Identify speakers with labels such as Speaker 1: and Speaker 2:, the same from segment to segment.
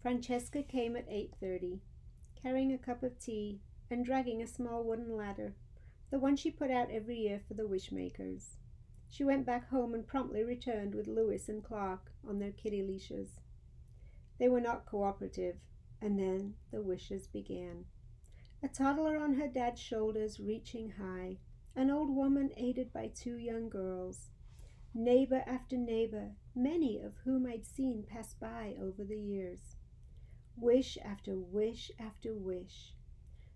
Speaker 1: Francesca came at 8:30, carrying a cup of tea and dragging a small wooden ladder, the one she put out every year for the wishmakers. She went back home and promptly returned with Lewis and Clark on their kitty leashes. They were not cooperative, and then the wishes began. A toddler on her dad's shoulders reaching high, an old woman aided by two young girls, neighbor after neighbor, many of whom I'd seen pass by over the years. Wish after wish after wish.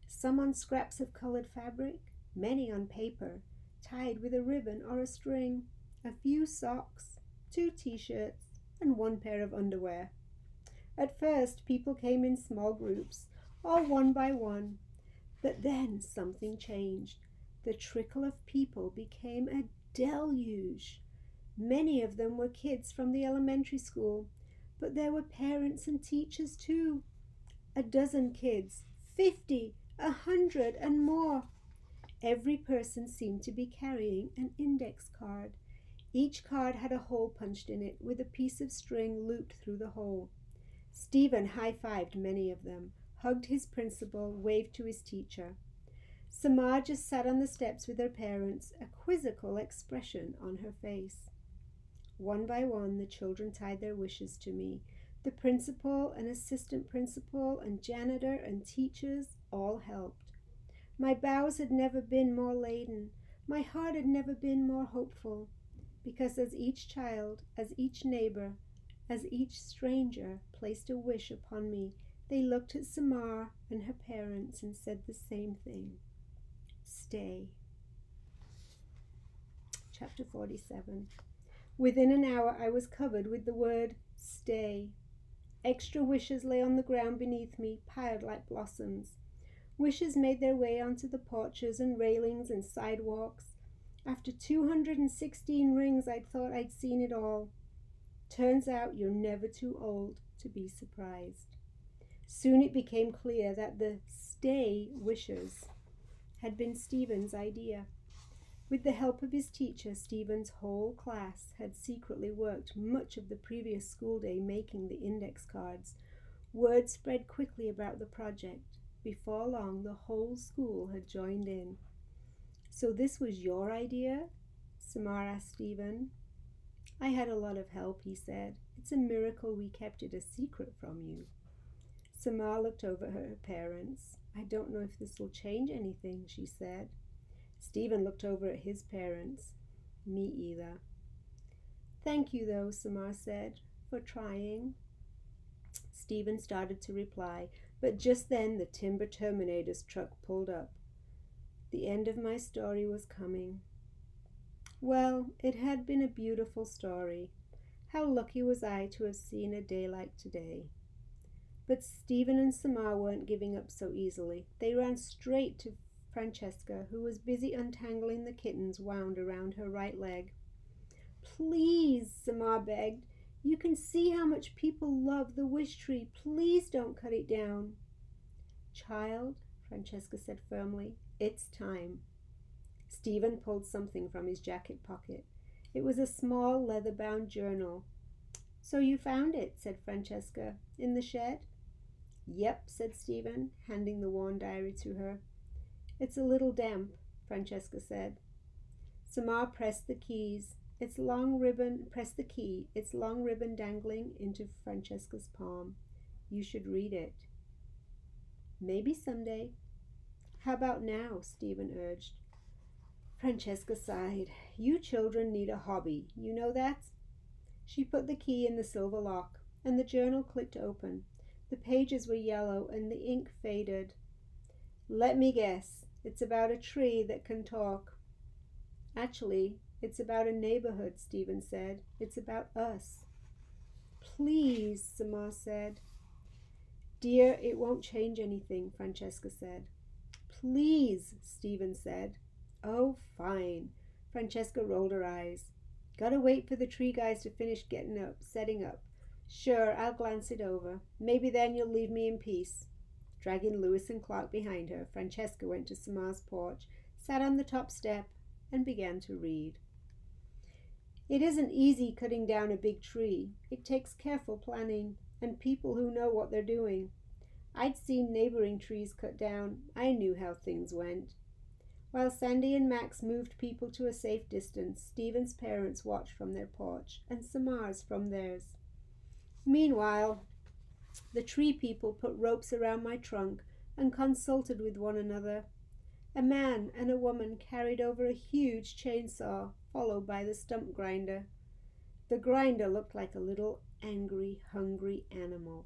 Speaker 1: Some on scraps of colored fabric, many on paper, tied with a ribbon or a string, a few socks, 2 t-shirts, and 1 pair of underwear. At first, people came in small groups, all one by one, but then something changed. The trickle of people became a deluge. Many of them were kids from the elementary school, but there were parents and teachers too. 12 kids, 50, 100, and more. Every person seemed to be carrying an index card. Each card had a hole punched in it with a piece of string looped through the hole. Stephen high-fived many of them, hugged his principal, waved to his teacher. Samar just sat on the steps with her parents, a quizzical expression on her face. One by one, the children tied their wishes to me. The principal and assistant principal and janitor and teachers all helped. My bows had never been more laden. My heart had never been more hopeful, because as each child, as each neighbor, as each stranger placed a wish upon me, they looked at Samar and her parents and said the same thing. Stay. Chapter 47. Within an hour I was covered with the word stay. Extra wishes lay on the ground beneath me, piled like blossoms. Wishes made their way onto the porches and railings and sidewalks. After 216 rings, I'd thought I'd seen it all. Turns out you're never too old to be surprised. Soon it became clear that the stay wishes had been Stephen's idea. With the help of his teacher, Stephen's whole class had secretly worked much of the previous school day making the index cards. Word spread quickly about the project. Before long, the whole school had joined in. So this was your idea? Samar asked Stephen. I had a lot of help, he said. It's a miracle we kept it a secret from you. Samar looked over at her parents. I don't know if this will change anything, she said. Stephen looked over at his parents. Me either. Thank you, though, Samar said, for trying. Stephen started to reply, but just then the timber terminator's truck pulled up. The end of my story was coming. Well, it had been a beautiful story. How lucky was I to have seen a day like today. But Stephen and Samar weren't giving up so easily. They ran straight to Francesca, who was busy untangling the kittens wound around her right leg. Please, Samar begged. You can see how much people love the Wishtree. Please don't cut it down. Child, Francesca said firmly, it's time. Stephen pulled something from his jacket pocket. It was a small leather-bound journal. So you found it, said Francesca, in the shed? Yep, said Stephen, handing the worn diary to her. It's a little damp, Francesca said. Samar pressed the key, its long ribbon dangling into Francesca's palm. You should read it. Maybe someday. How about now? Stephen urged. Francesca sighed. You children need a hobby. You know that? She put the key in the silver lock, and the journal clicked open. The pages were yellow, and the ink faded. Let me guess. It's about a tree that can talk. Actually, it's about a neighborhood, Stephen said. It's about us. Please, Samar said. Dear, it won't change anything, Francesca said. Please, Stephen said. Oh, fine. Francesca rolled her eyes. Gotta wait for the tree guys to finish setting up. Sure, I'll glance it over. Maybe then you'll leave me in peace. Dragging Lewis and Clark behind her, Francesca went to Samar's porch, sat on the top step, and began to read. It isn't easy cutting down a big tree. It takes careful planning and people who know what they're doing. I'd seen neighboring trees cut down. I knew how things went. While Sandy and Max moved people to a safe distance, Stephen's parents watched from their porch and Samar's from theirs. Meanwhile, the tree people put ropes around my trunk and consulted with one another. A man and a woman carried over a huge chainsaw, followed by the stump grinder. The grinder looked like a little angry, hungry animal.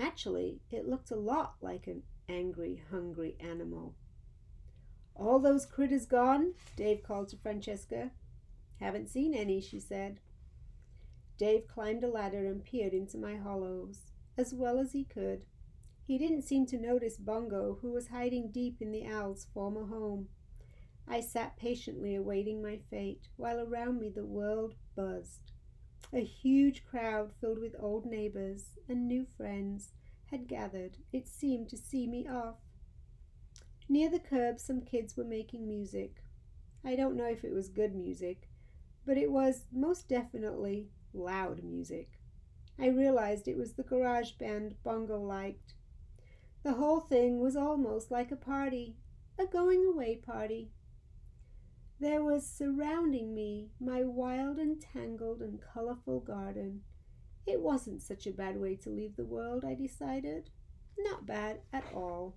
Speaker 1: Actually, it looked a lot like an angry, hungry animal. "All those critters gone?" Dave called to Francesca. "Haven't seen any," she said. Dave climbed a ladder and peered into my hollows, as well as he could. He didn't seem to notice Bongo, who was hiding deep in the owl's former home. I sat patiently awaiting my fate, while around me the world buzzed. A huge crowd filled with old neighbors and new friends had gathered, it seemed, to see me off. Near the curb, some kids were making music. I don't know if it was good music, but it was most definitely loud music. I realized it was the garage band Bongo liked. The whole thing was almost like a party, a going-away party. There was surrounding me my wild and tangled and colorful garden. It wasn't such a bad way to leave the world, I decided. Not bad at all.